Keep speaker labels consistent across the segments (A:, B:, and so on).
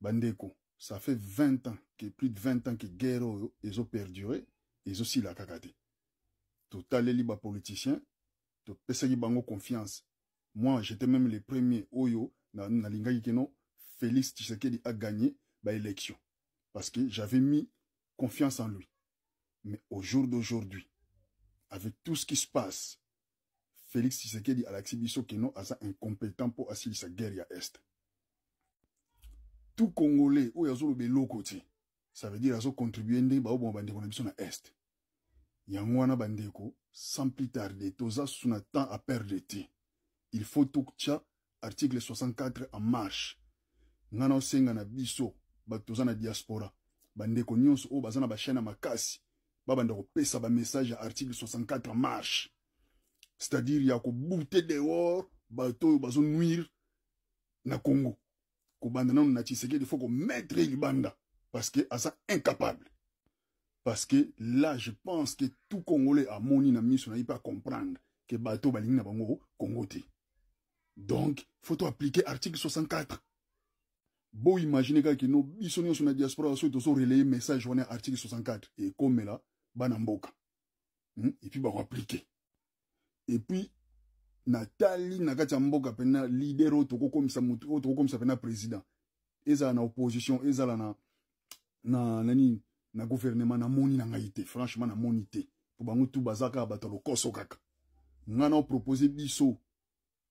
A: Bandeko, ça fait 20 ans, plus de 20 ans que guerre ils ont perduré, ils ont aussi la kakate. Total les libres politiciens, to pesaki bango confiance. Moi, j'étais même le premier Oyo, na linga keno, Félix Tshisekedi a gagné l'élection. Parce que j'avais mis confiance en lui. Mais au jour d'aujourd'hui, avec tout ce qui se passe, Félix Tshisekedi a l'accibiso keno a ça incompétent pour assurer sa guerre à Est. Tout Congolais, où yazo le l'autre côté, ça veut dire yazo contribuer ndé ba bon bandeko na biso na Est. Yangwana bandeko, sans plus tarder, toza suna temps à perdre de temps. Il faut tout tcha article 64 en marche. Ngana osenga na biso, ba toza na diaspora. Bandeko nyonso o bazana ba chaîne makasi. Ba bandeko pesa ba message à article 64 en marche. C'est-à-dire ya ko bouter dehors, ba to bazo nuire na Congo. Il faut qu'on mette Libanda parce que ça incapable. Parce que là, je pense que tout Congolais a moni na mission n'a pas comprendre que bateau baling na bango Congo te. Donc, faut appliquer article 64. Bon, imaginez que nos bisonions sur la diaspora sont tous relayer message on article 64 et comme là, banamboka. Et puis on appliquer. Et puis Nathalie nakati mboka pena leader otoko komisa mutu otoko komisa pena président eza na opposition eza la na gouvernement na moni na ngaité franchement na monité pour bango tout bazaka batalo koso kaka ngana proposer biso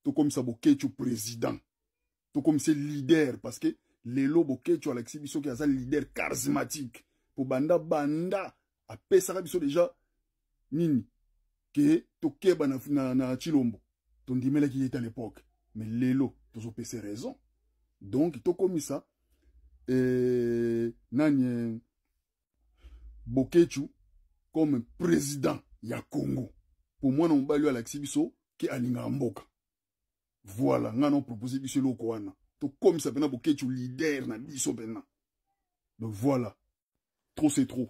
A: to komisa bokechu président to komisa leader parce que lelo bokechu Alexis biso ki aza leader charismatique pour banda a pesa biso déjà nini que to keba na Chilombo Tondimela qui était à l'époque. Mais Lelo, tous ont ses raisons. Donc, tout comme ça, Nani Bokechu comme président ya Congo. Pour moi, on va lui à l'Axibiso qui est à Lingamboka. Voilà, on a proposé Biso Lokoana. Tout comme ça, Bokechu leader na Biso Bena. Donc voilà. Trop c'est trop.